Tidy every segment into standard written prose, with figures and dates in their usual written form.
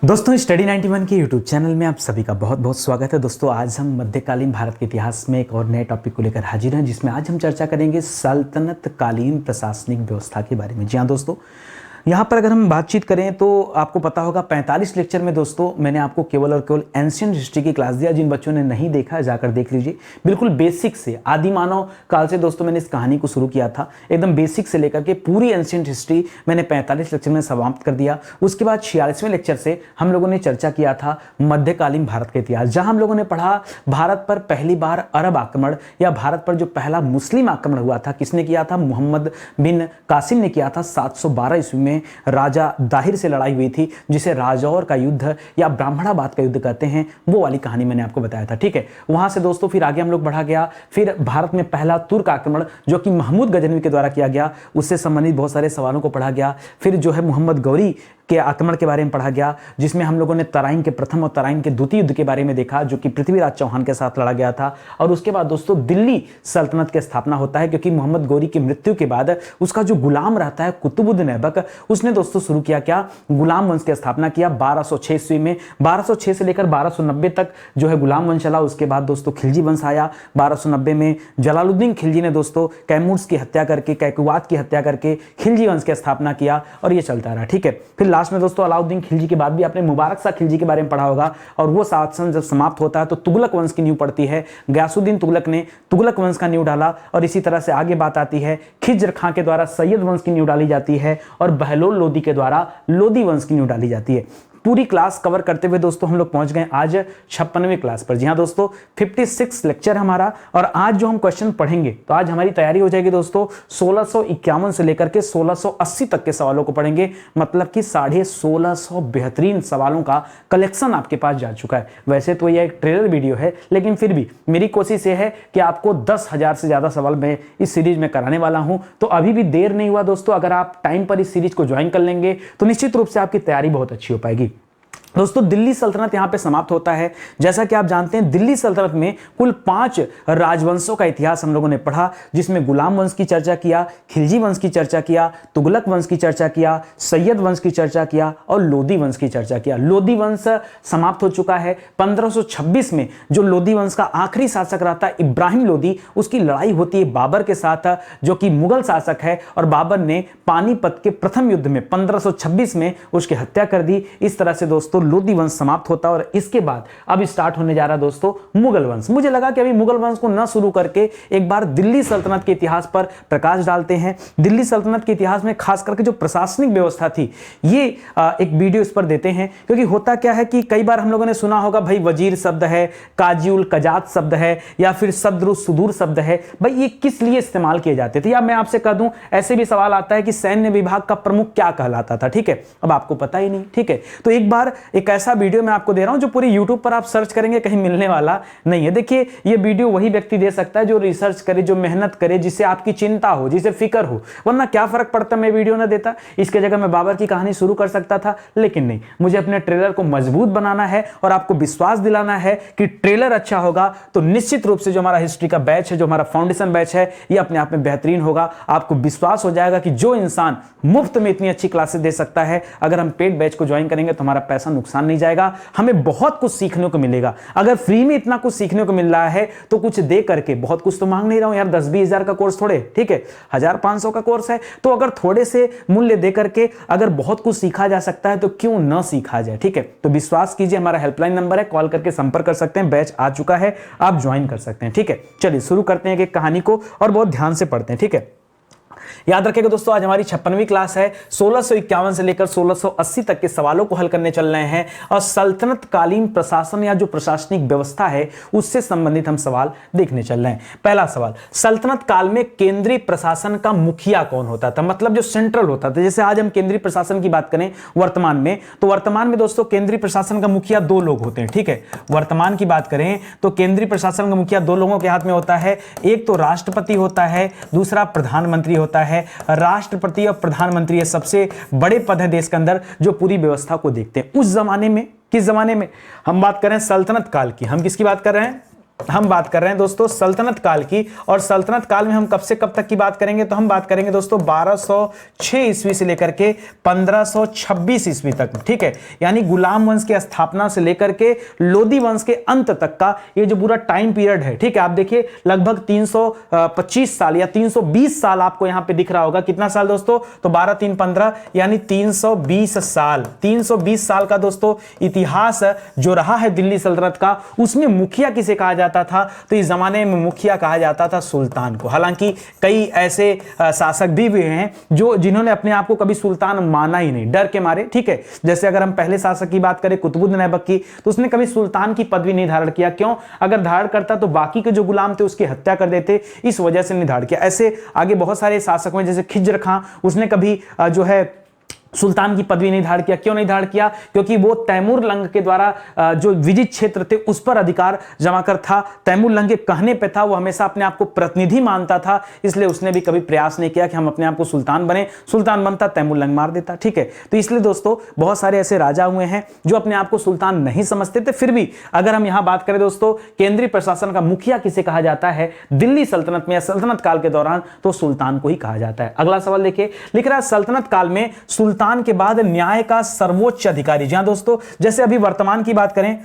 दोस्तों स्टडी 91 के YouTube channel में आप सभी का बहुत बहुत स्वागत है। दोस्तों आज हम मध्यकालीन भारत के इतिहास में एक और नए टॉपिक को लेकर हाजिर हैं, जिसमें आज हम चर्चा करेंगे सल्तनत कालीन प्रशासनिक व्यवस्था के बारे में। जी हाँ दोस्तों, यहाँ पर अगर हम बातचीत करें तो आपको पता होगा 45 लेक्चर में दोस्तों मैंने आपको केवल और केवल एंशियंट हिस्ट्री की क्लास दिया। जिन बच्चों ने नहीं देखा जाकर देख लीजिए। बिल्कुल बेसिक से आदि मानव काल से दोस्तों मैंने इस कहानी को शुरू किया था, एकदम बेसिक से लेकर के पूरी एंशियंट हिस्ट्री मैंने 45 लेक्चर में समाप्त कर दिया। उसके बाद 46वें लेक्चर से हम लोगों ने चर्चा किया था मध्यकालीन भारत का इतिहास, जहां हम लोगों ने पढ़ा भारत पर पहली बार अरब आक्रमण या भारत पर जो पहला मुस्लिम आक्रमण हुआ था किसने किया था, मोहम्मद बिन कासिम ने किया था। 712 ईस्वी में राजा दाहिर से लड़ाई हुई थी, जिसे राजौर का युद्ध या ब्राह्मणाबाद का युद्ध कहते हैं। वो वाली कहानी मैंने आपको बताया था, ठीक है। वहां से दोस्तों फिर आगे हम लोग बढ़ा गया। फिर भारत में पहला तुर्क आक्रमण जो कि महमूद गजनवी के द्वारा किया गया, उससे संबंधित बहुत सारे सवालों को पढ़ा गया। फिर जो है मोहम्मद गौरी के आक्रमण के बारे में पढ़ा गया, जिसमें हम लोगों ने तराइन के प्रथम और तराइन के द्वितीय युद्ध के बारे में देखा, जो कि पृथ्वीराज चौहान के साथ लड़ा गया था। और उसके बाद दोस्तों दिल्ली सल्तनत की स्थापना होता है, क्योंकि मोहम्मद गौरी की मृत्यु के बाद उसका जो गुलाम रहता है कुतुबुद्दीन ऐबक, उसने दोस्तों शुरू किया क्या, गुलाम वंश की स्थापना किया 1206 ईस्वी में। 1206 से लेकर 1290 तक जो है गुलाम वंश चला। उसके बाद दोस्तों खिलजी वंश आया। 1290 में जलालुद्दीन खिलजी ने दोस्तों कैमूर्स की हत्या करके, कैकुवात की हत्या करके खिलजी वंश की स्थापना किया, और ये चलता रहा, ठीक है। फिर लास्ट में दोस्तों अलाउद्दीन खिलजी के बाद भी आपने मुबारक शाह खिलजी के बारे में पढ़ा होगा, और वो शासन जब समाप्त होता है तो तुगलक वंश की नींव पड़ती है। गयासुद्दीन तुगलक ने तुगलक वंश का नींव डाला, और इसी तरह से आगे बात आती है खिज्र खां के द्वारा सैयद वंश की नींव डाली जाती है, और बहलोल लोदी के द्वारा लोदी वंश की नींव डाली जाती है। पूरी क्लास कवर करते हुए दोस्तों हम लोग पहुंच गए आज 56वें क्लास पर। जी हाँ दोस्तों, 56 लेक्चर हमारा, और आज जो हम क्वेश्चन पढ़ेंगे तो आज हमारी तैयारी हो जाएगी दोस्तों 1651 से लेकर के 1680 तक के सवालों को पढ़ेंगे। मतलब कि 1650 बेहतरीन सवालों का कलेक्शन आपके पास जा चुका है। वैसे तो यह एक ट्रेलर वीडियो है, लेकिन फिर भी मेरी कोशिश यह है कि आपको 10,000 से ज्यादा सवाल मैं इस सीरीज में कराने वाला हूं। तो अभी भी देर नहीं हुआ दोस्तों, अगर आप टाइम पर इस सीरीज को ज्वाइन कर लेंगे तो निश्चित रूप से आपकी तैयारी बहुत अच्छी हो पाएगी। दोस्तों दिल्ली सल्तनत यहां पे समाप्त होता है। जैसा कि आप जानते हैं दिल्ली सल्तनत में कुल 5 राजवंशों का इतिहास हम लोगों ने पढ़ा, जिसमें गुलाम वंश की चर्चा किया, खिलजी वंश की चर्चा किया, तुगलक वंश की चर्चा किया, सैयद वंश की चर्चा किया, और लोदी वंश की चर्चा किया। लोदी वंश समाप्त हो चुका है। 1526 में जो लोदी वंश का आखिरी शासक रहता है इब्राहिम लोदी, उसकी लड़ाई होती है बाबर के साथ, जो कि मुगल शासक है, और बाबर ने पानीपत के प्रथम युद्ध में 1526 में उसकी हत्या कर दी। इस तरह से दोस्तों लोदी वंश समाप्त होता है, और इसके बाद अब स्टार्ट होने जा रहा है दोस्तों मुगल वंश। मुझे लगा कि अभी मुगल वंश को न शुरू करके एक बार दिल्ली सल्तनत के इतिहास पर प्रकाश डालते हैं। दिल्ली सल्तनत के इतिहास में खास करके जो प्रशासनिक व्यवस्था थी, ये एक वीडियो इस पर देते हैं। क्योंकि होता क्या है कि कई बार हम लोगों ने सुना होगा भाई वजीर शब्द है, काजीउल कजात शब्द है, या फिर सद्रु सुदूर शब्द है, भाई ये किस लिए इस्तेमाल किए जाते थे। या मैं आपसे कह दूं, ऐसे भी सवाल आता है कि सैन्य विभाग का प्रमुख क्या कहलाता था, ठीक है। अब आपको पता ही नहीं, ठीक है। तो एक बार एक ऐसा वीडियो मैं आपको दे रहा हूं जो पूरी यूट्यूब पर आप सर्च करेंगे कहीं मिलने वाला नहीं है। देखिए ये वीडियो वही व्यक्ति दे सकता है जो रिसर्च करे, जो मेहनत करे, जिसे आपकी चिंता हो, जिसे फिक्र हो। वरना क्या फर्क पड़ता मैं वीडियो ना देता, इसके जगह मैं बाबर की कहानी शुरू कर सकता था। लेकिन नहीं, मुझे अपने ट्रेलर को मजबूत बनाना है और आपको विश्वास दिलाना है कि ट्रेलर अच्छा होगा तो निश्चित रूप से जो हमारा हिस्ट्री का बैच है, जो हमारा फाउंडेशन बैच है, ये अपने आप में बेहतरीन होगा। आपको विश्वास हो जाएगा कि जो इंसान मुफ्त में इतनी अच्छी क्लासेस दे सकता है, अगर हम पेड बैच को ज्वाइन करेंगे तो हमारा पैसा नुकसान नहीं जाएगा, हमें बहुत कुछ सीखने को मिलेगा। अगर फ्री में इतना कुछ सीखने को मिल रहा है तो कुछ दे करके, बहुत कुछ तो मांग नहीं रहा हूं यार, 10-20 हजार का कोर्स थोड़े, ठीक है, 1500 का कोर्स है, तो अगर थोड़े से मूल्य दे करके अगर बहुत कुछ सीखा जा सकता है तो क्यों न सीखा जाए, ठीक है। तो विश्वास कीजिए, हमारा हेल्पलाइन नंबर है, कॉल करके संपर्क कर सकते हैं, बैच आ चुका है, आप ज्वाइन कर सकते हैं, ठीक है। चलिए शुरू करते हैं एक कहानी को और बहुत ध्यान से पढ़ते हैं, ठीक है। याद रखिएगा दोस्तों, आज हमारी 56वीं क्लास है। 1651 से लेकर 1680 तक के सवालों को हल करने चल रहे हैं, और सल्तनत कालीन प्रशासन या जो प्रशासनिक व्यवस्था है उससे संबंधित हम सवाल देखने चल रहे हैं। पहला सवाल, सल्तनत काल में केंद्रीय प्रशासन का मुखिया कौन होता था, मतलब जो सेंट्रल होता था। जैसे आज हम केंद्रीय प्रशासन की बात करें वर्तमान में, तो वर्तमान में दोस्तों केंद्रीय प्रशासन का मुखिया 2 लोग होते हैं, ठीक है। वर्तमान की बात करें तो केंद्रीय प्रशासन का मुखिया 2 लोगों के हाथ में होता है। एक तो राष्ट्रपति होता है, दूसरा प्रधानमंत्री होता है। राष्ट्रपति और प्रधानमंत्री ये सबसे बड़े पद है देश के अंदर जो पूरी व्यवस्था को देखते हैं। उस जमाने में, किस जमाने में हम बात कर रहे हैं, सल्तनत काल की। हम किसकी बात कर रहे हैं, हम बात कर रहे हैं दोस्तों सल्तनत काल की, और सल्तनत काल में हम कब से कब तक की बात करेंगे, तो हम बात करेंगे दोस्तों 1206 ईस्वी से लेकर के 1526 ईस्वी तक, ठीक है। यानी गुलाम वंश की स्थापना से लेकर के लोदी वंश के अंत तक का ये जो पूरा टाइम पीरियड है, ठीक है। आप देखिए लगभग 325 साल या 320 साल आपको यहां पे दिख रहा होगा। कितना साल दोस्तों, तो 12 3 15 यानी 320 साल, 320 साल का दोस्तों इतिहास जो रहा है दिल्ली सल्तनत का। उसमें मुखिया किसे कहा जाता था, तो इस जमाने में मुखिया कहा जाता था सुल्तान को। हालांकि कई ऐसे शासक भी हुए हैं जो जिन्होंने अपने आप को कभी सुल्तान माना ही नहीं, डर के मारे, ठीक है। जैसे अगर हम पहले शासक की बात करें कुतुबुद्दीन ऐबक की, तो उसने कभी सुल्तान की पदवी नहीं धारण किया। क्यों, अगर धारण करता तो बाकी के जो गुलाम थे उसकी हत्या कर देते, इस वजह से नहीं धारण किया। ऐसे आगे बहुत सारे शासक हैं, जैसे खिज्र खां, उसने कभी जो है सुल्तान की पदवी नहीं धारण किया। क्यों नहीं धारण किया, क्योंकि वो तैमूर लंग के द्वारा जो विजित क्षेत्र थे उस पर अधिकार जमा कर था। तैमूर लंग के कहने पे था, वो हमेशा अपने आप को प्रतिनिधि मानता था, इसलिए उसने भी कभी प्रयास नहीं किया कि हम अपने आप को सुल्तान बने। सुल्तान बनता तैमूर लंग मार देता, ठीक है। तो इसलिए दोस्तों बहुत सारे ऐसे राजा हुए हैं जो अपने आप को सुल्तान नहीं समझते थे। फिर भी अगर हम यहां बात करें दोस्तों केंद्रीय प्रशासन का मुखिया किसे कहा जाता है दिल्ली सल्तनत में या सल्तनत काल के दौरान, तो सुल्तान को ही कहा जाता है। अगला सवाल देखिए, लिख रहा है सल्तनत काल में सुल्तान के बाद न्याय का सर्वोच्च अधिकारी। जी हां दोस्तों, जैसे अभी वर्तमान की बात करें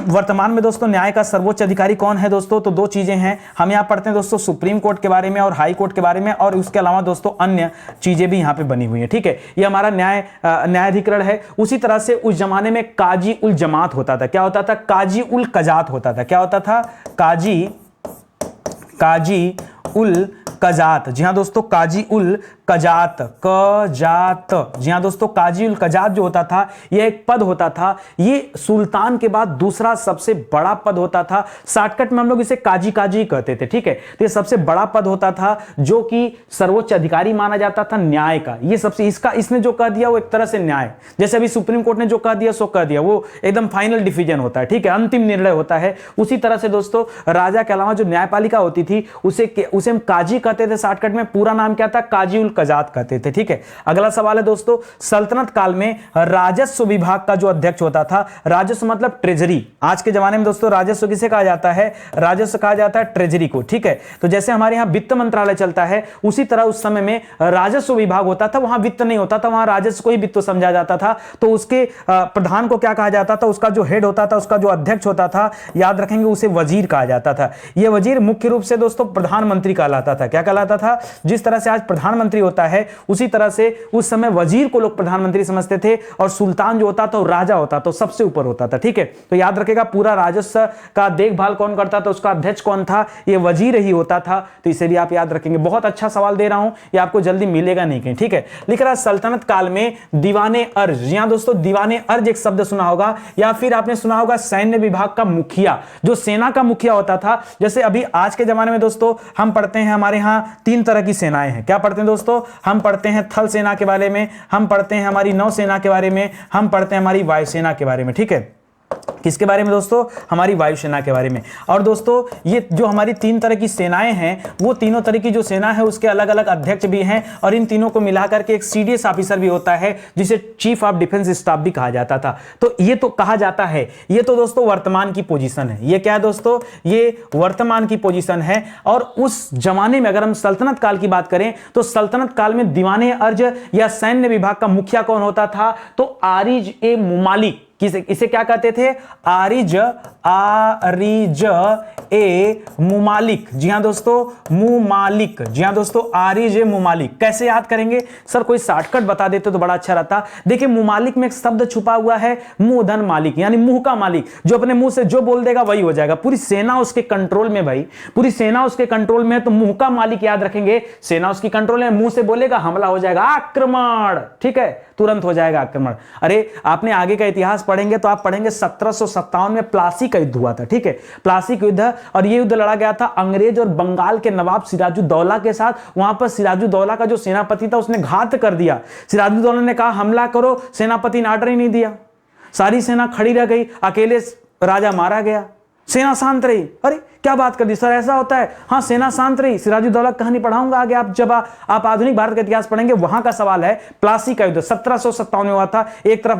वर्तमान में दोस्तों न्याय का सर्वोच्च अधिकारी कौन है दोस्तों, तो दो चीजें हैं। हम यहां पढ़ते हैं दोस्तों सुप्रीम कोर्ट के बारे में और हाई कोर्ट के बारे में, और उसके अलावा दोस्तों अन्य चीजें भी यहां पे बनी हुई हैं, ठीक है। ये हमारा न्यायाधिकरण है। उसी तरह से उस जमाने में काजी उल जमात होता था। क्या होता था, काजी उल कजात होता था। क्या होता था, काजी उल कजात। जी हां दोस्तों, काजी उल कजात, जी हां दोस्तों, काजी उल कजात जो होता था यह एक पद होता था। ये सुल्तान के बाद दूसरा सबसे बड़ा पद होता था। शॉर्टकट में हम लोग इसे काजी कहते थे, ठीक है। तो ये सबसे बड़ा पद होता था जो कि सर्वोच्च अधिकारी माना जाता था न्याय का। ये सबसे इसने जो कह दिया वो एक तरह से न्याय, जैसे अभी सुप्रीम कोर्ट ने जो कह दिया सो कह दिया, वो एकदम फाइनल डिसीजन होता है, ठीक है, अंतिम निर्णय होता है। उसी तरह से दोस्तों राजा के अलावा जो न्यायपालिका होती थी उसे हम काजी कहते थे। शॉर्टकट में पूरा नाम क्या था, काजी उल कजात कहते थे, ठीक है। अगला सवाल है दोस्तों, सल्तनत काल में राजस्व विभाग का जो अध्यक्ष होता था, राजस्व मतलब ट्रेजरी। आज के जमाने में दोस्तों राजस्व किसे कहा जाता है, राजस्व कहा जाता है ट्रेजरी को, ठीक है। तो जैसे हमारे यहां वित्त मंत्रालय चलता है, उसी तरह उस समय में राजस्व विभाग होता था। वहां वित्त नहीं होता था, वहां राजस्व को ही वित्त समझा जाता था। तो उसके प्रधान को क्या कहा जाता था, उसका जो हेड होता था, उसका जो अध्यक्ष होता था, याद रखेंगे उसे वजीर कहा जाता था। यह वजीर मुख्य रूप से दोस्तों प्रधानमंत्री कहलाता था। क्या कहलाता था, जिस तरह से आज प्रधानमंत्री होता है उसी तरह से उस समय वजीर को लोग प्रधानमंत्री समझते थे, और सुल्तान जो होता था वो राजा होता तो सबसे ऊपर होता था, ठीक है। तो याद रखेगा पूरा राजस्व का देखभाल कौन करता था, उसका अध्यक्ष कौन था, ये वजीर ही होता था। तो इसे भी आप याद रखेंगे। बहुत अच्छा सवाल दे रहा हूं, ये आपको जल्दी मिलेगा नहीं कहीं, ठीक है। लिख रहा है सल्तनत काल में दीवाने अर्ज। यहां दोस्तों दीवाने अर्ज एक शब्द सुना होगा, या फिर आपने सुना होगा सैन्य विभाग का मुखिया, जो सेना का मुखिया होता था। जैसे अभी आज के जमाने में दोस्तों हम पढ़ते हैं, हमारे यहां तीन तरह की सेनाएं हैं। क्या पढ़ते हैं दोस्तों, हम पढ़ते हैं थल सेना के बारे में, हम पढ़ते हैं हमारी नौसेना के बारे में, हम पढ़ते हैं हमारी वायुसेना के बारे में, ठीक है। किसके बारे में दोस्तों, हमारी वायुसेना के बारे में। और दोस्तों ये जो हमारी तीन तरह की सेनाएं हैं, वो तीनों तरह की जो सेना है उसके अलग अलग अध्यक्ष भी हैं, और इन तीनों को मिलाकर के एक सीडीएस ऑफिसर भी होता है जिसे चीफ ऑफ डिफेंस स्टाफ भी कहा जाता था। तो ये तो कहा जाता है, ये तो दोस्तों वर्तमान की पोजीशन है। ये क्या है दोस्तों, ये वर्तमान की पोजीशन है। और उस जमाने में अगर हम सल्तनत काल की बात करें तो सल्तनत काल में दीवाने अर्ज या सैन्य विभाग का मुखिया कौन होता था, तो आरिज ए मुमालिक। इसे क्या कहते थे, आरिज ए मुमालिक। जी हां दोस्तों, मुमालिक। जी हां दोस्तों, आरिज ए मुमालिक। कैसे याद करेंगे सर, कोई शॉर्टकट बता देते तो बड़ा अच्छा रहता। देखिए मुमालिक में एक शब्द छुपा हुआ है, मुंह धन मालिक, यानी मुंह का मालिक, जो अपने मुंह से जो बोल देगा वही हो जाएगा। पूरी सेना उसके कंट्रोल में, भाई पूरी सेना उसके कंट्रोल में है, तो मुंह का मालिक याद रखेंगे। सेना उसकी कंट्रोल में, मुंह से बोलेगा हमला हो जाएगा, आक्रमण, ठीक है, तुरंत हो जाएगा आक्रमण। अरे आपने आगे का इतिहास पढ़ेंगे तो आप पढ़ेंगे 1757 में प्लासी का युद्ध हुआ था, ठीक है, प्लासी का युद्ध। और यह युद्ध लड़ा गया था अंग्रेज और बंगाल के नवाब सिराजुद्दौला के साथ। वहां पर सिराजुद्दौला का जो सेनापति था उसने घात कर दिया। सिराजुद्दौला ने कहा हमला करो, सेनापति ने आर्डर ही नहीं दिया, सारी सेना खड़ी रह गई, अकेले राजा मारा गया। सेना शांत रही। अरे क्या बात कर दी सर, ऐसा होता है? हाँ, सेना शांत रही। सिराजुद्दौला कहानी पढ़ाऊंगा आगे, आप जब आप आधुनिक भारत का इतिहास पढ़ेंगे, वहां का सवाल है। प्लासी का युद्ध 1757 में हुआ था। एक तरफ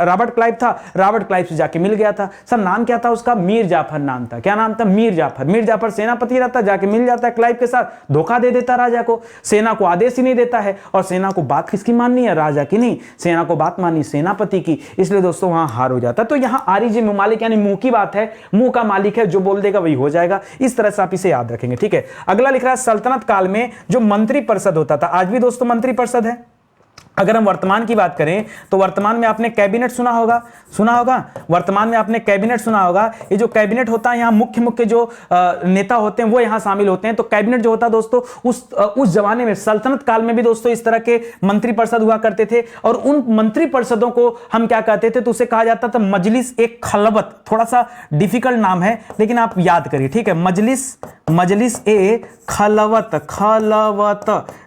रॉबर्ट क्लाइव था, रॉबर्ट क्लाइव से जाके मिल गया था। सर नाम क्या था उसका? मीर जाफर नाम था। क्या नाम था? मीर जाफर। मीर जाफर सेनापति रहता, जाके मिल जाता है क्लाइव के साथ, धोखा दे देता राजा को, सेना को आदेश ही नहीं देता है। और सेना को बात किसकी माननी है? राजा की नहीं, सेना को बात माननी सेनापति की। इसलिए दोस्तों वहां हार हो जाता। तो यहां आरिज मुमालिक यानी मुंह की बात है, मुंह का मालिक है, जो बोल देगा वही हो जाएगा। इस तरह से आप इसे याद रखेंगे, ठीक है। अगला लिख रहा है सल्तनत काल में जो मंत्री परिषद होता था, आज भी दोस्तों मंत्री परिषद है। अगर हम वर्तमान की बात करें तो वर्तमान में आपने कैबिनेट सुना होगा, वर्तमान में आपने कैबिनेट सुना होगा। ये जो कैबिनेट होता है, यहाँ मुख्य मुख्य जो नेता होते हैं वो यहाँ शामिल होते हैं। तो कैबिनेट जो होता है दोस्तों, उस जमाने में सल्तनत काल में भी दोस्तों इस तरह के मंत्री परिषद हुआ करते थे। और उन मंत्री परिषदों को हम क्या कहते थे? तो उसे कहा जाता था मजलिस ए खलवत। थोड़ा सा डिफिकल्ट नाम है लेकिन आप याद करिए, ठीक है। मजलिस ए खलवत।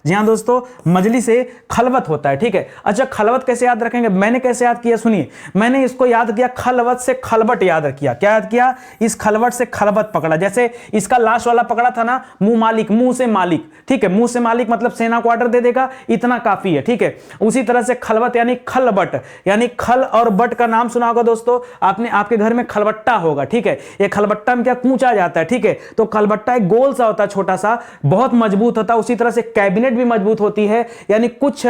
जी हाँ दोस्तों, मजलिस ए खलवत होता है, ठीक है। अच्छा, खलवत कैसे याद रखेंगे? मैंने कैसे याद किया सुनिए। मैंने इसको याद किया, खलवत से खलबट याद किया। क्या याद किया? इस खलवट से खलबट पकड़ा। जैसे इसका लास्ट वाला पकड़ा था ना, मुंह मालिक, मुंह से मालिक, ठीक है। मुंह से मालिक मतलब सेना को ऑर्डर दे देगा, इतना काफी है, ठीक है। उसी तरह से खलवत यानी खलबट, यानी खल और बट का नाम सुना होगा दोस्तों आपने, आपके घर में खलबट्टा होगा, ठीक है। ये खलबट्टा में क्या कूचा जाता है, ठीक है। तो खलबट्टा एक गोल सा होता है, छोटा सा, बहुत मजबूत होता है। उसी तरह से कैबिनेट भी मजबूत होती है, यानी कुछ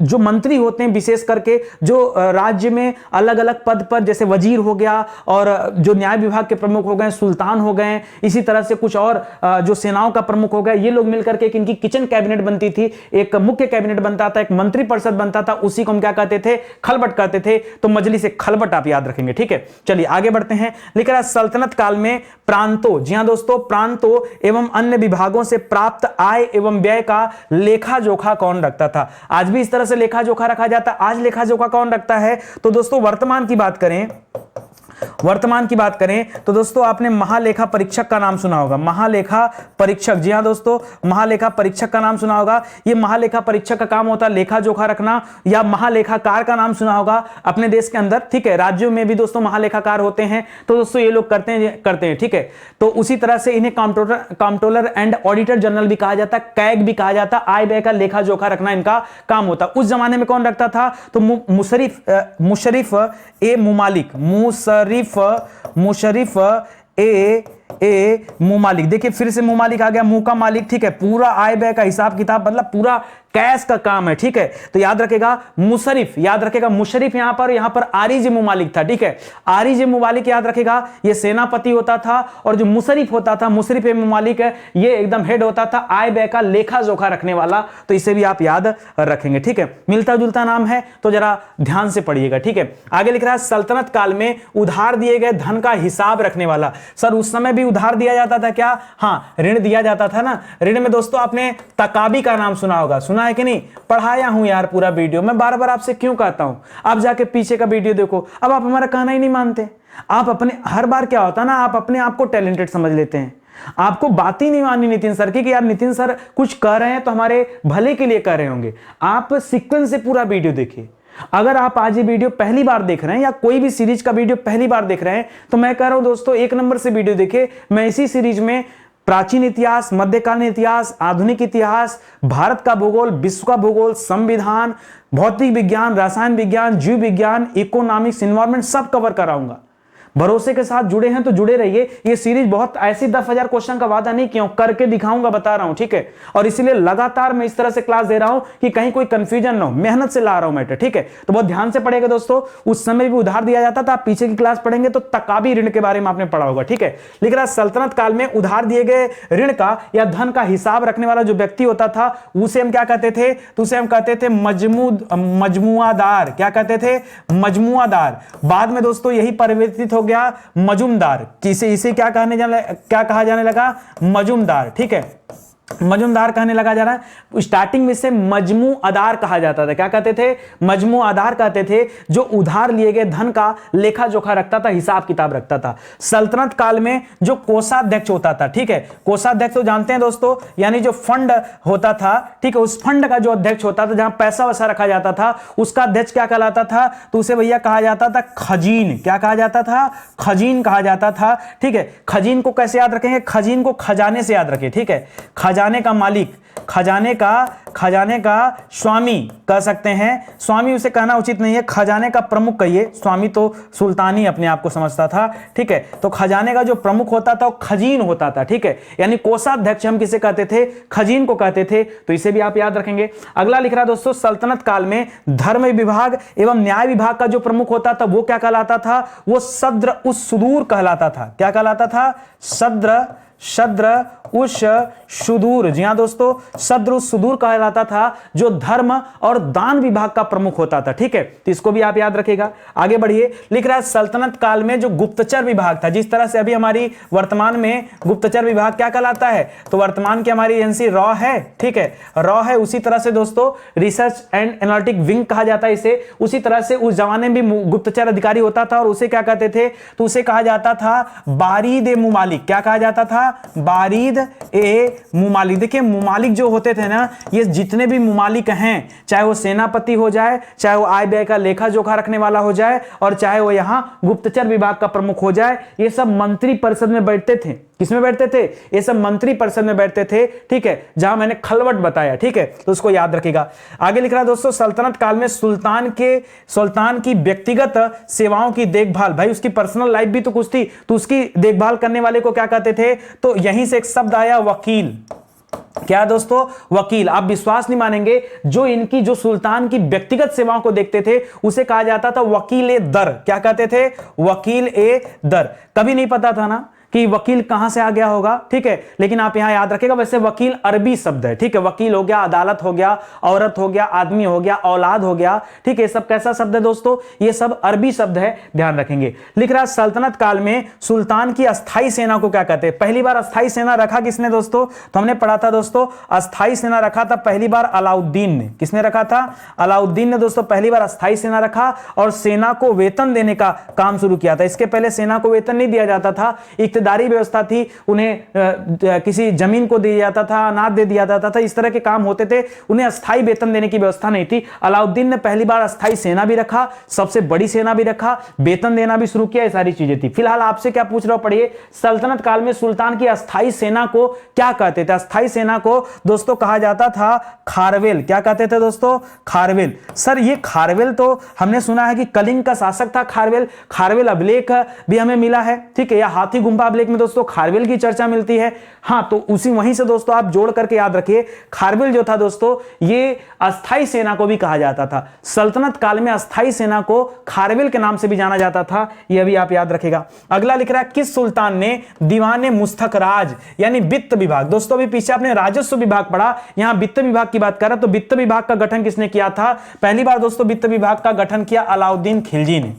जो मंत्री होते हैं विशेष करके, जो राज्य में अलग अलग पद पर, जैसे वजीर हो गया, और जो न्याय विभाग के प्रमुख हो गए, सुल्तान हो गए, इसी तरह से कुछ और जो सेनाओं का प्रमुख हो गया, ये लोग मिलकर के इनकी किचन कैबिनेट बनती थी। एक मुख्य कैबिनेट बनता था, एक मंत्री परिषद बनता था, उसी को हम क्या कहते थे? खलबट कहते थे। तो मजलिस से खलबट आप याद रखेंगे, ठीक है। चलिए आगे बढ़ते हैं। लिख रहा है सल्तनत काल में प्रांतों, जी हां दोस्तों, प्रांतों एवं अन्य विभागों से प्राप्त आय एवं व्यय का लेखा जोखा कौन रखता था? आज भी इस तरह से लेखा जोखा रखा जाता है। आज लेखा जोखा कौन रखता है? तो दोस्तों वर्तमान की बात करें तो दोस्तों आपने महालेखा परीक्षक का नाम सुना होगा। महालेखा परीक्षक, जी हां दोस्तों, महालेखा परीक्षक का नाम सुना होगा। ये महालेखा परीक्षक का काम होता है लेखा जोखा रखना, या महालेखाकार का नाम सुना होगा अपने देश के अंदर, ठीक है। राज्यों में भी दोस्तों महालेखाकार होते हैं, तो दोस्तों ये लोग करते हैं, ठीक है। तो उसी तरह से इन्हें कंट्रोलर एंड ऑडिटर जनरल भी कहा जाता है, कैग भी कहा जाता है। आय व्यय का लेखा जोखा रखना इनका काम होता। उस जमाने में कौन रखता था? तो मुशर्रिफ ए मुमालिक। देखिए फिर से मुमालिक आ गया, मुंह का मालिक, ठीक है। पूरा आय व्यय का हिसाब किताब, मतलब पूरा कैश का काम है, ठीक है। तो याद रखेगा मुशर्रिफ, याद रखेगा मुशर्रिफ यहां पर आरिज मुमालिक था, ठीक है। आरिज मुमालिक याद रखेगा, ये सेनापति होता था। और जो मुशर्रिफ होता था, मुशर्रिफ मुमालिक है, ये एकदम हेड होता था आय व्यय का लेखा जोखा रखने वाला। तो इसे भी आप याद रखेंगे, ठीक है। मिलता जुलता नाम है, तो जरा ध्यान से पढ़िएगा, ठीक है। आगे लिख रहा है सल्तनत काल में उधार दिए गए धन का हिसाब रखने वाला। सर उस समय भी उधार दिया जाता था क्या? हाँ, ऋण दिया जाता था ना। ऋण में दोस्तों आपने तकाबी का नाम सुना होगा, सुना है कि नहीं? पढ़ाया हूं यार पूरा वीडियो, मैं बार बार आपसे क्यों कहता हूं? आप जाके पीछे का वीडियो देखो। अब आप हमारा कहना ही नहीं मानते। आप अपने, हर बार क्या होता है ना, आप अपने आप को टैलेंटेड समझ लेते हैं। आपको बात ही नहीं माननी नितिन सर की, कि यार नितिन सर कुछ कह रहे हैं तो हमारे भले के लिए कह रहे होंगे। आप सीक्वेंस से पूरा वीडियो देखिए। अगर आप आज ये वीडियो पहली बार देख रहे हैं, या कोई भी सीरीज का वीडियो पहली बार देख रहे हैं, तो मैं कह रहा हूं दोस्तों 1 नंबर से वीडियो देखिए। मैं इसी सीरीज में प्राचीन इतिहास, मध्यकालीन इतिहास, आधुनिक इतिहास, भारत का भूगोल, विश्व का भूगोल, संविधान, भौतिक विज्ञान, रसायन विज्ञान, जीव विज्ञान, इकोनॉमिक्स, एनवायरमेंट सब कवर कराऊंगा। भरोसे के साथ जुड़े हैं तो जुड़े रहिए। ये सीरीज बहुत ऐसी 10,000 क्वेश्चन का वादा नहीं किया हूं, करके दिखाऊंगा, बता रहा हूं, ठीक है। और इसीलिए लगातार मैं इस तरह से क्लास दे रहा हूं कि कहीं कोई कंफ्यूजन ना हो, मेहनत से ला रहा हूं मैटर, ठीक है। तो बहुत ध्यान से पढ़ेगा दोस्तों। उस समय भी उधार दिया जाता था, आप पीछे की क्लास पढ़ेंगे तो तकाबी ऋण के बारे में आपने पढ़ा होगा, ठीक है। लिख रहा सल्तनत काल में उधार दिए गए ऋण का या धन का हिसाब रखने वाला जो व्यक्ति होता था, उसे हम क्या कहते थे? तो उसे हम कहते थे मजमुआदार। क्या कहते थे? मजमुआदार। बाद में दोस्तों यही परिवर्तित हो गया मजूमदार। इसे क्या कहा जाने लगा? मजूमदार, ठीक है। मजूमदार कहने लगा जा रहा है। स्टार्टिंग में से मजमू अदार कहा जाता था। क्या कहते थे? मजमू अदार कहते थे, जो उधार लिए गए धन का लेखा जोखा रखता था, हिसाब किताब रखता था। सल्तनत काल में जो कोषाध्यक्ष होता था, ठीक है, कोषाध्यक्ष तो जानते हैं दोस्तों, यानी जो फंड होता था, ठीक है, उस फंड का जो अध्यक्ष होता था, जहां पैसा वैसा रखा जाता था, उसका अध्यक्ष क्या कहलाता था? तो उसे भैया कहा जाता था खजीन। क्या कहा जाता था? खजीन कहा जाता था। ठीक है, खजीन को कैसे याद रखेंगे? खजीन को खजाने से याद रखें। ठीक है, खजाने का मालिक, खजाने का स्वामी कह सकते हैं। स्वामी उसे कहना उचित नहीं है, खजाने का प्रमुख कहिए। स्वामी तो सुल्तानी अपने आप को समझता था। ठीक है, तो खजाने का जो प्रमुख होता था वो खजीन होता था। ठीक है, यानी कोषाध्यक्ष हम किसे कहते थे? खजीन को कहते थे। तो इसे भी आप याद रखेंगे। अगला लिख रहा दोस्तों, सल्तनत काल में धर्म विभाग एवं न्याय विभाग का जो प्रमुख होता था वो क्या कहलाता था? वो सद्र उस सुदूर कहलाता था। क्या कहलाता था? सद्र उस सुदूर। जी हां दोस्तों, सद्र उस सुदूर कहलाता था, जो धर्म और दान विभाग का प्रमुख होता था। ठीक है, तो इसको भी आप याद रखिएगा। आगे बढ़िए, लिख रहा है सल्तनत काल में जो गुप्तचर विभाग था, जिस तरह से अभी हमारी वर्तमान में गुप्तचर विभाग क्या कहलाता है, तो वर्तमान की हमारी एजेंसी रॉ है। ठीक है, रॉ है। उसी तरह से दोस्तों रिसर्च एंड एनालिटिक विंग कहा जाता है इसे। उसी तरह से उस जमाने में भी गुप्तचर अधिकारी होता था, और उसे क्या कहते थे? तो उसे कहा जाता था बारीद ए मुमालिक। क्या कहा जाता था? बारीद ए मुमालिक। देखिए, मुमालिक जो होते थे ना, ये जितने भी मुमालिक हैं, चाहे वो सेनापति हो जाए, चाहे वो आय व्यय का लेखा जोखा रखने वाला हो जाए, और चाहे वो यहां गुप्तचर विभाग का प्रमुख हो जाए, ये सब मंत्री परिषद में बैठते थे। किसमें बैठते थे? ये सब मंत्री परिषद में बैठते थे। ठीक है, जहां मैंने खलवट बताया। ठीक है, तो उसको याद रखिएगा। आगे लिख रहा है दोस्तों, सल्तनत काल में सुल्तान की व्यक्तिगत सेवाओं की देखभाल, भाई उसकी पर्सनल लाइफ भी तो कुछ थी, तो उसकी देखभाल करने वाले को क्या कहते थे? तो यहीं से एक शब्द आया, वकील। क्या दोस्तों? वकील। आप विश्वास नहीं मानेंगे, जो सुल्तान की व्यक्तिगत सेवाओं को देखते थे उसे कहा जाता था वकील ए दर। क्या कहते थे? वकील ए दर। कभी नहीं पता था ना कि वकील कहां से आ गया होगा। ठीक है, लेकिन आप यहां याद रखिएगा, वैसे वकील अरबी शब्द है। ठीक है, वकील हो गया, अदालत हो गया, औरत हो गया, आदमी हो गया, औलाद हो गया। ठीक है, सब कैसा शब्द है दोस्तों? ये सब अरबी शब्द है, ध्यान रखेंगे। लिख रहा है सल्तनत काल में सुल्तान की अस्थाई सेना को क्या कहते हैं? पहली बार अस्थाई सेना रखा किसने दोस्तों? तो हमने पढ़ा था दोस्तों, अस्थाई सेना रखा था पहली बार अलाउद्दीन ने। किसने रखा था? अलाउद्दीन ने दोस्तों पहली बार अस्थाई सेना रखा, और सेना को वेतन देने का काम शुरू किया था। इसके पहले सेना को वेतन नहीं दिया जाता था, इक्तदारी व्यवस्था थी, उन्हें किसी जमीन को दिया जाता था, अनाज दे दिया जाता था, इस तरह के काम होते थे, उन्हें अस्थाई वेतन देने की व्यवस्था नहीं थी। अलाउद्दीन ने पहली बार अस्थाई सेना भी रखा, सबसे बड़ी सेना भी रखा, वेतन देना भी शुरू किया, ये सारी चीजें थी। फिलहाल आपसे क्या पूछ रहा हूं, पढ़िए, सल्तनत काल में सुल्तान की अस्थाई सेना को क्या कहते थे? अस्थाई सेना को दोस्तों कहा जाता था खारवेल। क्या कहते थे दोस्तों? खारवेल। सर ये खारवेल तो हमने सुना है कि कलिंग का शासक था खारवेल। खारवेल अभिलेख भी हमें मिला है। ठीक है, या हाथी गुंफा अभिलेख में दोस्तों खारवेल की चर्चा मिलती है। हाँ, तो उसी वहीं से दोस्तों आप जोड़ करके याद रखिए, खारवेल जो था दोस्तों, ये अस्थाई सेना को भी कहा जाता था। सल्तनत काल में अस्थाई सेना को खारवेल के नाम से भी जाना जाता था, यह भी आप याद रखिएगा। अगला लिख रहा है, किस सुल्तान ने दीवाने मुस्तखराज यानी वित्त विभाग, दोस्तों अभी पीछे आपने राजस्व विभाग पढ़ा, यहां वित्त विभाग की बात कर रहा, तो वित्त विभाग का गठन किसने किया था? पहली बार दोस्तों वित्त विभाग का गठन किया अलाउद्दीन खिलजी ने।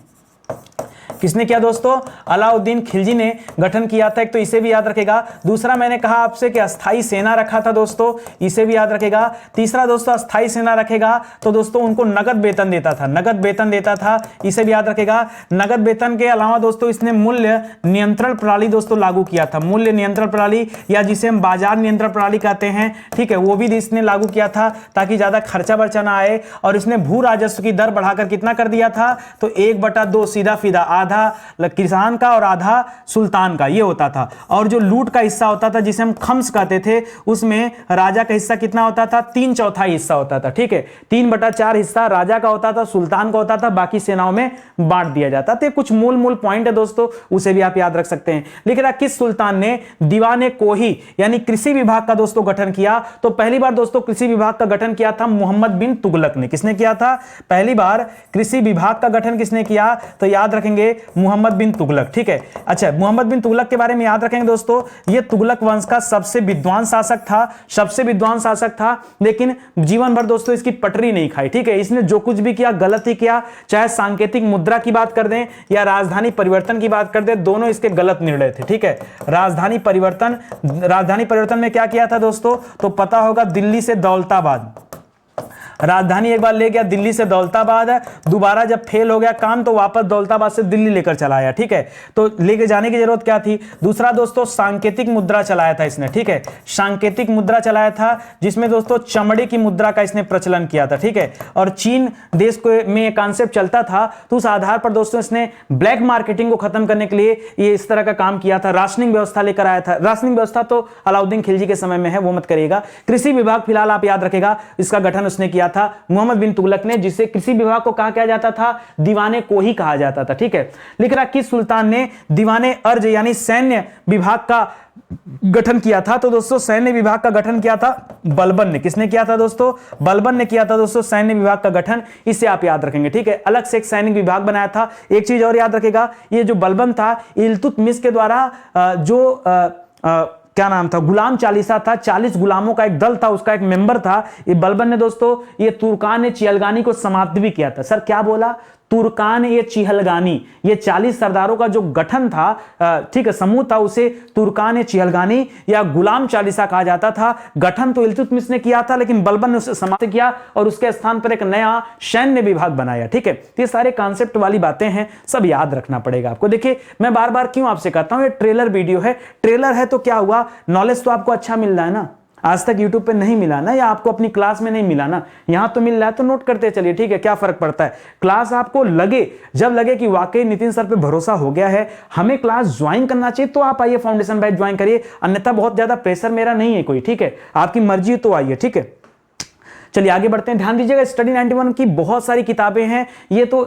किसने किया दोस्तों? अलाउद्दीन खिलजी ने गठन किया था। एक तो इसे भी याद रखेगा। दूसरा मैंने कहा आपसे कि अस्थाई सेना रखा था दोस्तों, इसे भी याद रखेगा। तीसरा दोस्तों अस्थाई सेना रखेगा तो दोस्तों उनको नगद वेतन देता था, नगद वेतन देता था, इसे भी याद रखेगा। नगद वेतन के अलावा दोस्तों इसने मूल्य नियंत्रण प्रणाली दोस्तों लागू किया था, मूल्य नियंत्रण प्रणाली या जिसे हम बाजार नियंत्रण प्रणाली कहते हैं। ठीक है, वो भी इसने लागू किया था ताकि ज्यादा खर्चा वर्चा ना आए। और इसने भू राजस्व की दर बढ़ाकर कितना कर दिया था? तो 1/2 सीधा फीदा, आधा किसान का और आधा सुल्तान का, ये होता था। और जो लूट का हिस्सा होता था जिसे हम खम्स कहते थे, उसमें राजा का हिस्सा कितना होता था? 3/4 हिस्सा होता था। ठीक है, 3/4 हिस्सा राजा का होता था, सुल्तान का होता था, बाकी सेनाओं में बांट दिया जाता था। कुछ मूल पॉइंट है दोस्तों, उसे भी आप याद रख सकते हैं। लिख रहा किस सुल्तान ने दीवाने कोही यानी कृषि विभाग का दोस्तों गठन किया? तो पहली बार दोस्तों कृषि विभाग का गठन किया था मोहम्मद बिन तुगलक ने। किसने किया था? पहली बार कृषि विभाग का गठन किसने किया? तो याद रखेंगे मोहम्मद बिन तुगलक, ठीक है। अच्छा, मोहम्मद बिन तुगलक के बारे में याद रखेंगे दोस्तों, ये तुगलक वंश का सबसे विद्वान शासक था, सबसे विद्वान शासक था, लेकिन जीवन भर दोस्तों इसकी पटरी नहीं खाई, ठीक है। इसने जो कुछ भी किया गलत ही किया, चाहे सांकेतिक मुद्रा की बात कर दें या राजधानी परिवर्तन की बात कर दें, दोनों इसके गलत निर्णय थे, ठीक है। राजधानी परिवर्तन में क्या किया था दोस्तों, तो पता होगा, दिल्ली से दौलताबाद, राजधानी एक बार ले गया दिल्ली से दौलताबाद, दोबारा जब फेल हो गया काम तो वापस दौलताबाद से दिल्ली लेकर चला आया, ठीक है। तो लेके जाने की जरूरत क्या थी। दूसरा दोस्तों सांकेतिक मुद्रा चलाया था इसने, ठीक है, सांकेतिक मुद्रा चलाया था, जिसमें दोस्तों चमड़े की मुद्रा का इसने प्रचलन किया था, ठीक है। और चीन देश को में ये कॉन्सेप्ट चलता था, तो उस आधार पर दोस्तों इसने ब्लैक मार्केटिंग को खत्म करने के लिए ये इस तरह का काम किया था, राशनिंग व्यवस्था लेकर आया था। राशनिंग व्यवस्था तो अलाउद्दीन खिलजी के समय में है, वो मत करिएगा। कृषि विभाग फिलहाल आप याद रखेगा, इसका गठन उसने किया था मोहम्मद बिन तुगलक ने, जिसे कृषि विभाग को कहा क्या जाता था, दीवाने को ही कहा जाता था, ठीक है। लिख रहा किस सुल्तान ने दीवाने अर्ज यानी सैन्य विभाग का गठन किया था, तो दोस्तों सैन्य विभाग का गठन किया था बलबन ने। किसने किया था दोस्तों, बलबन ने किया था दोस्तों सैन्य विभाग का गठन, इसे आप याद रखेंगे, ठीक है। अलग से एक सैनिक विभाग बनाया था। एक चीज और याद रखेगा, ये जो बलबन था इल्तुतमिश के द्वारा क्या नाम था, गुलाम चालीसा था, 40 गुलामों का एक दल था, उसका एक मेंबर था ये बलबन ने दोस्तों। ये तुर्कान चिहलगानी को समाप्त भी किया था। सर क्या बोला, तुर्कान ये चिहलगानी, ये 40 सरदारों का जो गठन था, ठीक है, समूह था, उसे तुर्कान चिहलगानी या गुलाम चालीसा कहा जाता था। गठन तो इल्तुतमिश ने किया था, लेकिन बलबन ने उसे समाप्त किया और उसके स्थान पर एक नया सैन्य विभाग बनाया, ठीक है। ये सारे कॉन्सेप्ट वाली बातें हैं, सब याद रखना पड़ेगा आपको। देखिए मैं बार बार क्यों आपसे कहता हूं, ये ट्रेलर वीडियो है, ट्रेलर है तो क्या हुआ, नॉलेज तो आपको अच्छा मिल रहा है ना, आज तक YouTube पे नहीं मिला ना, या आपको अपनी क्लास में नहीं मिला ना, यहां तो मिल रहा है तो नोट करते चलिए, ठीक है, क्या फर्क पड़ता है। क्लास आपको लगे, जब लगे कि वाकई नितिन सर पे भरोसा हो गया है, हमें क्लास ज्वाइन करना चाहिए, तो आप आइए फाउंडेशन बैच ज्वाइन करिए, अन्यथा बहुत ज्यादा प्रेशर मेरा नहीं है कोई, ठीक है, आपकी मर्जी तो आइए, ठीक है। चलिए आगे बढ़ते हैं। ध्यान दीजिएगा, स्टडी 91 की बहुत सारी किताबें हैं, ये तो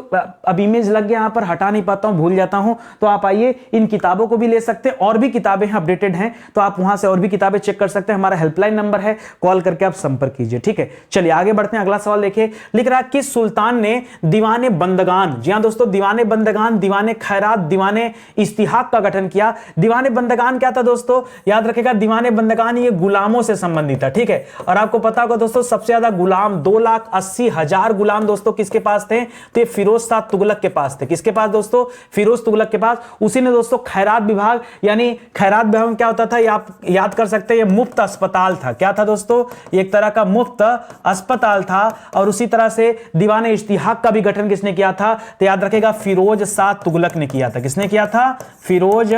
अब इमेज लग गया, यहां पर हटा नहीं पाता हूं, भूल जाता हूं, तो आप आइए इन किताबों को भी ले सकते हैं, और भी किताबें हैं अपडेटेड हैं, तो आप वहां से और भी किताबें चेक कर सकते हैं। हमारा हेल्पलाइन नंबर है, कॉल करके आप संपर्क कीजिए, ठीक है। चलिए आगे बढ़ते हैं। अगला सवाल देखिए, लिख रहा है किस सुल्तान ने दीवाने बंदगान, जी हां दोस्तों, दीवाने बंदगान, दीवाने खैरात, दीवाने इस्तिहाक का गठन किया। दीवाने बंदगान क्या था दोस्तों, याद रखेगा, दीवाने बंदगान ये गुलामों से संबंधित था, ठीक है। और आपको पता होगा दोस्तों, सबसे ज्यादा गुलाम 2,80,000 गुलाम दोस्तों किसके पास थे, तो ये फिरोज शाह तुगलक के पास थे। किसके पास दोस्तों, फिरोज तुगलक के पास। उसी ने दोस्तों खैरात विभाग, यानी खैरात विभाग में क्या होता था, ये आप याद कर सकते हैं, ये मुफ्त अस्पताल था। क्या था दोस्तों, एक तरह का मुफ्त अस्पताल था। और उसी तरह से दीवाने इश्तिहाक का भी गठन किसने किया था, तो याद रखेगा फिरोज शाह तुगलक ने किया था। किसने किया था, फिरोज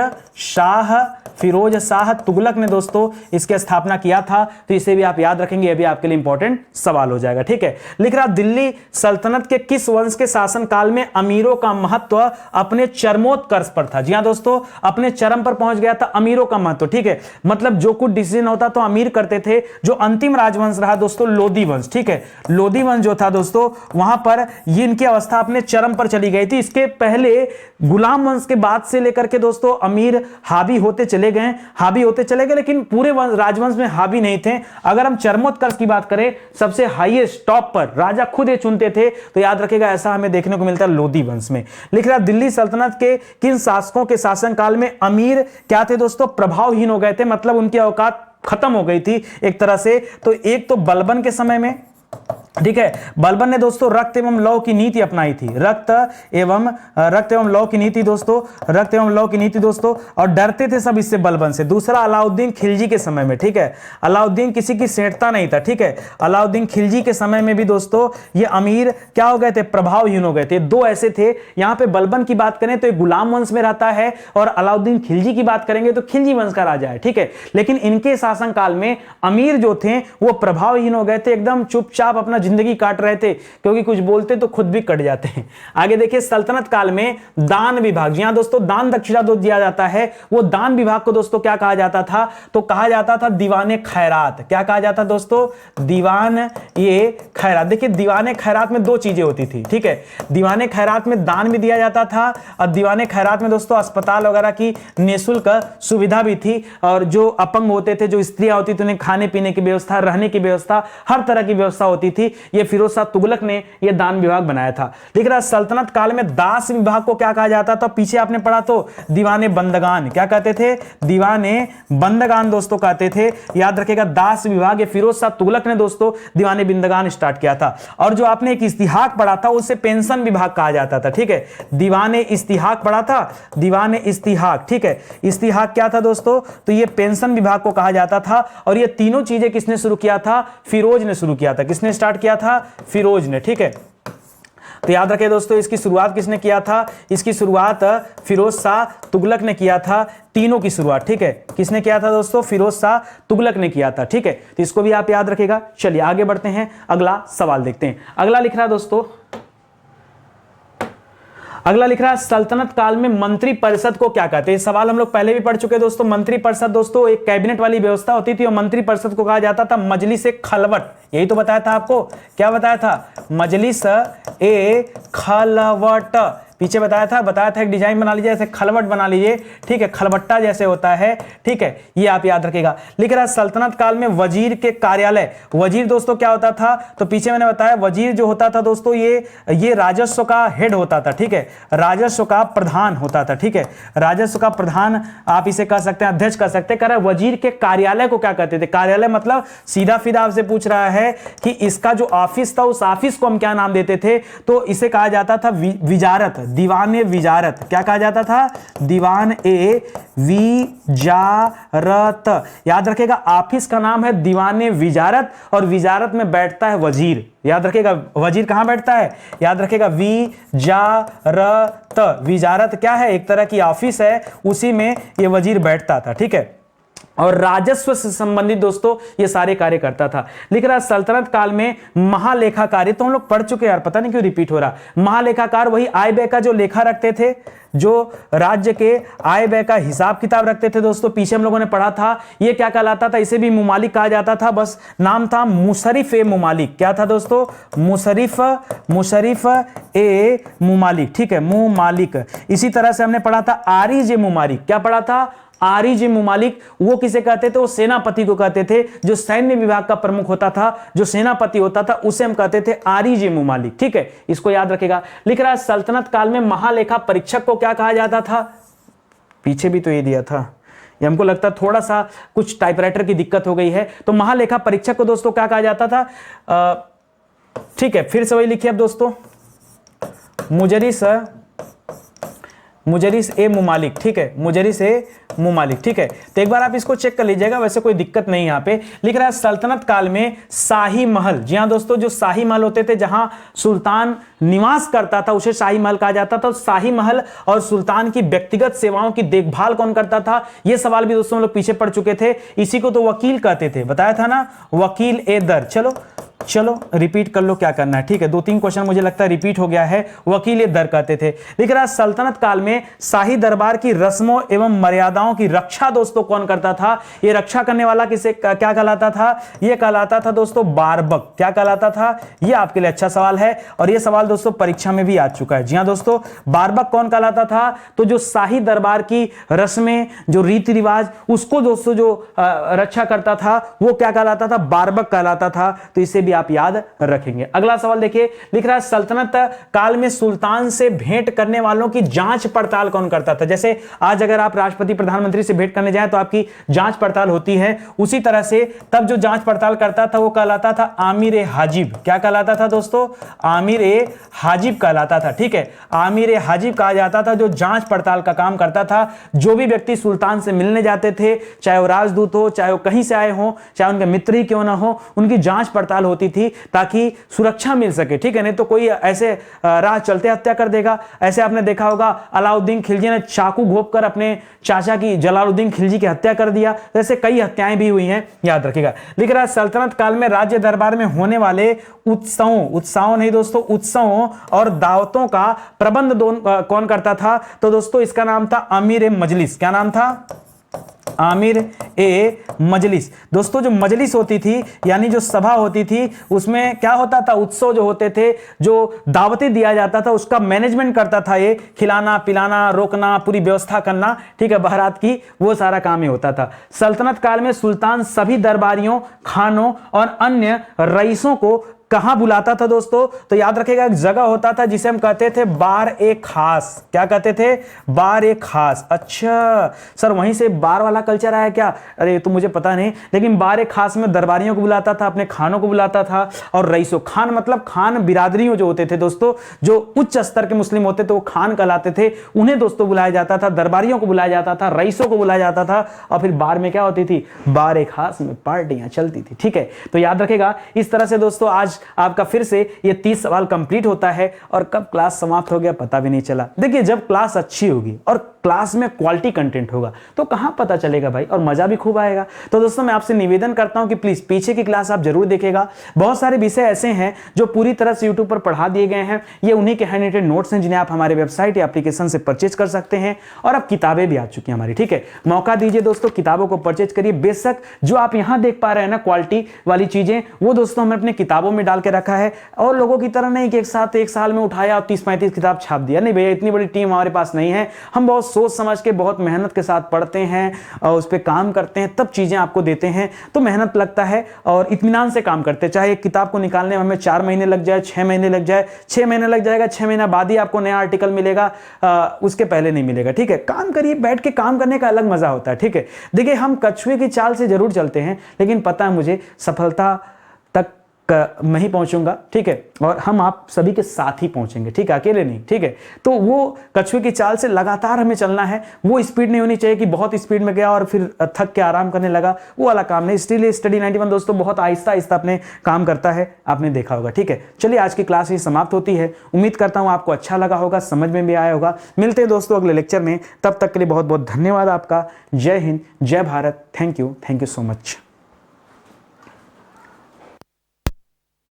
शाह तुगलक ने दोस्तों इसकी स्थापना किया था। तो इसे भी आप याद रखेंगे, ये भी आपके लिए इंपॉर्टेंट सवाल हो जाएगा, ठीक है। लिख रहा दिल्ली सल्तनत के किस वंश के शासनकाल में अमीरों का महत्व अपने चरमोत्कर्ष पर था। जी हां दोस्तों, अपने चरम पर पहुंच गया था अमीरों का महत्व, ठीक है। मतलब जो कुछ डिसीजन होता तो अमीर करते थे। जो अंतिम राजवंश रहा दोस्तों लोधी वंश, ठीक है, लोधी वंश जो था दोस्तों, वहां पर ये इनकी अवस्था अपने चरम पर चली गई थी। इसके पहले गुलाम वंश के बाद से लेकर के दोस्तों अमीर हावी होते चले गए, लेकिन पूरे राजवंश में हावी नहीं थे। अगर हम चरमोत्कर्ष की बात करें, सबसे हाईएस्ट टॉप पर राजा खुद ये चुनते थे, तो याद रखेगा ऐसा हमें देखने को मिलता है लोधी वंश में। लिख रहा दिल्ली सल्तनत के किन शासकों के शासनकाल में अमीर क्या थे दोस्तों, प्रभावहीन हो गए थे, मतलब उनकी औकात खत्म हो गई थी एक तरह से। तो एक तो बलबन के समय में, ठीक है, बलबन ने दोस्तों रक्त एवं लौ की नीति अपनाई थी, रक्त एवं लौ की नीति दोस्तों, और डरते थे सब इससे, बलबन से। दूसरा अलाउद्दीन खिलजी के समय में, ठीक है, अलाउद्दीन किसी की सेठता नहीं था, ठीक है, अलाउद्दीन खिलजी के समय में भी दोस्तों ये अमीर क्या हो गए थे, प्रभावहीन हो गए थे। दो ऐसे थे। यहां पे बलबन की बात करें तो ये गुलाम वंश में रहता है, और अलाउद्दीन खिलजी की बात करेंगे तो खिलजी वंश का राजा है, ठीक है। लेकिन इनके शासनकाल में अमीर जो थे वो प्रभावहीन हो गए थे, एकदम चुपचाप अपना जिंदगी काट रहे थे, क्योंकि कुछ बोलते तो खुद भी कट जाते हैं। आगे देखिए, सल्तनत काल में दान विभाग, यहां दोस्तों दान दक्षिणा दो दिया जाता है, वो दान विभाग को दोस्तों क्या कहा जाता था, तो कहा जाता था दीवाने खैरात। क्या कहा जाता दोस्तों, दीवान ये खैरात। देखिए दीवाने खैरात में दो चीजें होती थी, ठीक है, दीवाने खैरात में दान भी दिया जाता था, और दीवाने खैरात में दोस्तों अस्पताल वगैरह की निःशुल्क सुविधा भी थी। और जो अपंग होते थे, जो स्त्रियां होती थी, उन्हें खाने पीने की व्यवस्था, रहने की व्यवस्था, हर तरह की व्यवस्था होती थी। ये फिरोज शाह तुगलक ने ये दान विभाग बनाया था। लिख रहा है सल्तनत काल में दास विभाग को क्या कहा जाता था, पीछे आपने पढ़ा तो दीवाने बंदगान, क्या कहते थे, दीवाने बंदगान दोस्तों कहते थे। याद रखेगा दास विभाग ये फिरोज शाह तुगलक ने दोस्तों दीवाने बंदगान स्टार्ट किया था। और जो आपने एक इस्तिहाक पढ़ा था उसे पेंशन विभाग कहा जाता था, ठीक है, दीवाने इस्तिहाक पढ़ा था, दीवाने इस्तिहाक, ठीक है, इस्तिहाक क्या था दोस्तों, तो ये पेंशन विभाग को कहा जाता था। और ये तीनों चीजें किसने शुरू किया था, फिरोज ने शुरू किया था। किसने स्टार्ट किया था, फिरोज ने, ठीक है। तो याद रखें दोस्तों इसकी शुरुआत किसने किया था, इसकी शुरुआत फिरोज शाह तुगलक ने किया था। तीनों की शुरुआत, ठीक है, किसने किया था दोस्तों, फिरोज शाह तुगलक ने किया था, ठीक है। तो इसको भी आप याद रखेगा। चलिए आगे बढ़ते हैं, अगला सवाल देखते हैं। अगला लिख रहा है दोस्तों, अगला लिख रहा है सल्तनत काल में मंत्री परिषद को क्या कहते हैं। सवाल हम लोग पहले भी पढ़ चुके हैं दोस्तों। मंत्री परिषद दोस्तों एक कैबिनेट वाली व्यवस्था होती थी और मंत्री परिषद को कहा जाता था मजलिस ए खलवट। यही तो बताया था आपको, क्या बताया था, मजलिस ए खलवट, पीछे बताया था एक डिजाइन बना लीजिए, ऐसे खलवट बना लीजिए, ठीक है, खलबट्टा जैसे होता है, ठीक है, ये आप याद रखिएगा। लिख रहा है सल्तनत काल में वजीर के कार्यालय, वजीर दोस्तों क्या होता था, तो पीछे मैंने बताया वजीर जो होता था दोस्तों ये राजस्व का हेड होता था, ठीक है, राजस्व का प्रधान होता था, ठीक है, राजस्व का प्रधान आप इसे कह सकते हैं, अध्यक्ष कह सकते हैं। कह रहा है वजीर के कार्यालय को क्या कहते थे, कार्यालय मतलब सीधा सीधा आपसे पूछ रहा है कि इसका जो ऑफिस था उस ऑफिस को हम क्या नाम देते थे, तो इसे कहा जाता था विजारत, दीवान ए विजारत। क्या कहा जाता था, दीवान ए विजारत। याद रखेगा ऑफिस का नाम है दीवान ए विजारत और विजारत में बैठता है वजीर। याद रखेगा वजीर कहां बैठता है, याद रखेगा विजारत। विजारत क्या है, एक तरह की ऑफिस है, उसी में ये वजीर बैठता था, ठीक है। और राजस्व से संबंधित दोस्तों ये सारे कार्य करता था। लिख रहा है सल्तनत काल में महालेखाकार, तो हम लोग पढ़ चुके हैं यार, पता नहीं क्यों रिपीट हो रहा। महालेखाकार वही आय व्यय का जो लेखा रखते थे, जो राज्य के आय व्यय का हिसाब किताब रखते थे दोस्तों। पीछे हम लोगों ने पढ़ा था ये क्या कहलाता था, इसे भी मुमालिक कहा जाता था, बस नाम था मुशर्रिफ ए मुमालिक। क्या था दोस्तों, मुशर्रिफ ए मुमालिक, ठीक है, मुमालिक। इसी तरह से हमने पढ़ा था आरिज ए मुमालिक। क्या पढ़ा था, आरिज ए मुमालिक। वो किसे कहते थे, वो सेनापति को कहते थे, जो सैन्य विभाग का प्रमुख होता था, जो सेनापति होता था, उसे हम कहते थे आरिज ए मुमालिक, ठीक है, इसको याद रखेगा। लिख रहा है सल्तनत काल में महालेखा परीक्षक को क्या कहा जाता था, पीछे भी तो ये दिया था, ये हमको लगता है थोड़ा सा कुछ टाइपराइटर की दिक्कत हो गई है। तो महालेखा परीक्षक को दोस्तों क्या कहा जाता था, ठीक है, फिर से वही लिखिए अब दोस्तों, मुजरिस ए मुमालिक, ठीक है, मुजरिस ए मुमालिक, ठीक है। तो एक बार आप इसको चेक कर लीजिएगा, वैसे कोई दिक्कत नहीं यहाँ पे। लिख रहा है सल्तनत काल में शाही महल, जी हाँ दोस्तों, जो शाही महल होते थे जहां सुल्तान निवास करता था उसे शाही महल कहा जाता था। शाही महल और सुल्तान की व्यक्तिगत सेवाओं की देखभाल कौन करता था, ये सवाल भी दोस्तों हम लोग पीछे पढ़ चुके थे। इसी को तो वकील कहते थे, बताया था ना, वकील ए दर। चलो रिपीट कर लो क्या करना है, ठीक है, 2-3 क्वेश्चन मुझे लगता है रिपीट हो गया है। वकील ए दर कहते थे। लिख रहा है सल्तनत काल में शाही दरबार की रस्मों एवं मर्यादाओं की रक्षा दोस्तों कौन करता था, ये रक्षा करने वाला किसे क्या कहलाता था, ये कहलाता था दोस्तों बारबक। क्या कहलाता था, ये आपके लिए अच्छा सवाल है और ये सवाल दोस्तों परीक्षा में भी आ चुका है। जी हाँ दोस्तों, बारबक कौन कहलाता था, तो जो शाही दरबार की रस्में, जो रीति रिवाज, उसको दोस्तों जो रक्षा करता था वो क्या कहलाता था, बारबक कहलाता था। तो इसे भी आप याद रखेंगे। अगला सवाल देखिए, लिख रहा है सल्तनत काल में सुल्तान से भेंट करने वालों की जांच पड़ताल कौन करता था। जैसे आज अगर आप राष्ट्रपति प्रधानमंत्री से भेंट करने जाएं तो आपकी जांच पड़ताल होती है, उसी तरह से तब जो जांच पड़ताल करता था वो कहलाता था आमिर ए हाजिब। क्या कहलाता था दोस्तों, आमिर ए हाजिब कहलाता था, ठीक है, आमिर ए हाजिब कहा जाता था, जो जांच पड़ताल का काम करता था। जो भी व्यक्ति सुल्तान से मिलने जाते थे, चाहे वो राजदूत हो, चाहे वो कहीं से आए हो, चाहे उनके मित्र ही क्यों ना हो, उनकी जांच पड़ताल होती थी ताकि सुरक्षा मिल सके, ठीक है। नहीं तो कोई ऐसे राह चलते हत्या कर देगा। ऐसे आपने देखा होगा अलाउद्दीन खिलजी ने चाकू घोंपकर अपने चाचा की जलालुद्दीन खिलजी की हत्या कर दिया। ऐसे कई हत्याएं भी हुई हैं, याद रखिएगा। लिख रहा है सल्तनत काल में राज्य दरबार में होने वाले उत्सवों नहीं दोस्तों, उत्सवों और दावतों का प्रबंध कौन करता था, तो दोस्तों इसका नाम था आमिर ए मजलिस। क्या नाम था, आमिर ए मजलिस। दोस्तों जो मजलिस होती थी यानी जो सभा होती थी, उसमें क्या होता था, उत्सव जो होते थे, जो दावतें दिया जाता था, उसका मैनेजमेंट करता था ये, खिलाना पिलाना रोकना पूरी व्यवस्था करना, ठीक है, बहरात की, वो सारा काम ही होता था। सल्तनत काल में सुल्तान सभी दरबारियों, खानों और अन्य रईसों को कहां बुलाता था दोस्तों? तो याद रखेगा, एक जगह होता था जिसे हम कहते थे बार-ए-खास। क्या कहते थे? बार-ए-खास। अच्छा सर, वहीं से बार वाला कल्चर आया क्या? अरे तो मुझे पता नहीं, लेकिन बार-ए-खास में दरबारियों को बुलाता था, अपने खानों को बुलाता था, और रईसों, खान मतलब खान बिरादरियों जो होते थे दोस्तों, जो उच्च स्तर के मुस्लिम होते थे वो खान कहलाते थे, उन्हें दोस्तों बुलाया जाता था, दरबारियों को बुलाया जाता था, रईसों को बुलाया जाता था, और फिर बार में क्या होती थी? बार-ए-खास में पार्टियां चलती थी। ठीक है, तो याद रखेगा। इस तरह से दोस्तों आज आपका फिर से ये 30 सवाल कंप्लीट होता है, और कब क्लास समाप्त हो गया पता भी नहीं चला। देखिए, जब क्लास अच्छी होगी और क्लास में क्वालिटी कंटेंट होगा तो कहां पता चलेगा भाई, और मजा भी खूब आएगा। तो दोस्तों मैं आपसे निवेदन करता हूं कि प्लीज पीछे की क्लास आप जरूर देखिएगा। बहुत सारे विषय ऐसे हैं जो पूरी तरह से यूट्यूब पर पढ़ा दिए गए हैं। ये उन्हीं के हैंड रिटेन नोट्स हैं जिन्हें आप हमारे वेबसाइट या एप्लीकेशन से परचेज कर सकते हैं, और अब किताबें भी आ चुकी हैं हमारी। ठीक है, मौका दीजिए दोस्तों, किताबों को परचेज करिए। बेशक जो आप यहां देख पा रहे हैं ना क्वालिटी वाली चीजें, वो दोस्तों हमने अपने किताबों में डाल के रखा है, और लोगों की तरह नहीं कि एक साथ एक साल में उठाया और 30-35 किताब छाप दिया। नहीं भैया, इतनी बड़ी टीम हमारे पास नहीं है। हम बहुत सोच समझ के, बहुत मेहनत के साथ पढ़ते हैं और उस पर काम करते हैं, तब चीजें आपको देते हैं। तो मेहनत लगता है और इत्मीनान से काम करते हैं। चाहे एक किताब को निकालने में हमें 4 महीने लग जाए, 6 महीने लग जाए, 6 महीने लग जाएगा, 6 महीना बाद ही आपको नया आर्टिकल मिलेगा, उसके पहले नहीं मिलेगा। ठीक है, काम करिए, बैठ के काम करने का अलग मजा होता है। ठीक है, देखिए हम कछुए की चाल से जरूर चलते हैं, लेकिन पता है मुझे सफलता तक मैं ही पहुंचूंगा। ठीक है, और हम आप सभी के साथ ही पहुंचेंगे। ठीक है, अकेले नहीं। ठीक है, तो वो कछुए की चाल से लगातार हमें चलना है। वो स्पीड नहीं होनी चाहिए कि बहुत स्पीड में गया और फिर थक के आराम करने लगा, वो वाला काम नहीं। इसलिए स्टडी 91 दोस्तों बहुत आहिस्ता आहिस्ता अपने काम करता है, आपने देखा होगा। ठीक है, चलिए आज की क्लास ही समाप्त होती है। उम्मीद करता हूं आपको अच्छा लगा होगा, समझ में भी आया होगा। मिलते हैं दोस्तों अगले लेक्चर में, तब तक के लिए बहुत बहुत धन्यवाद आपका। जय हिंद, जय Bharat. Thank you so much.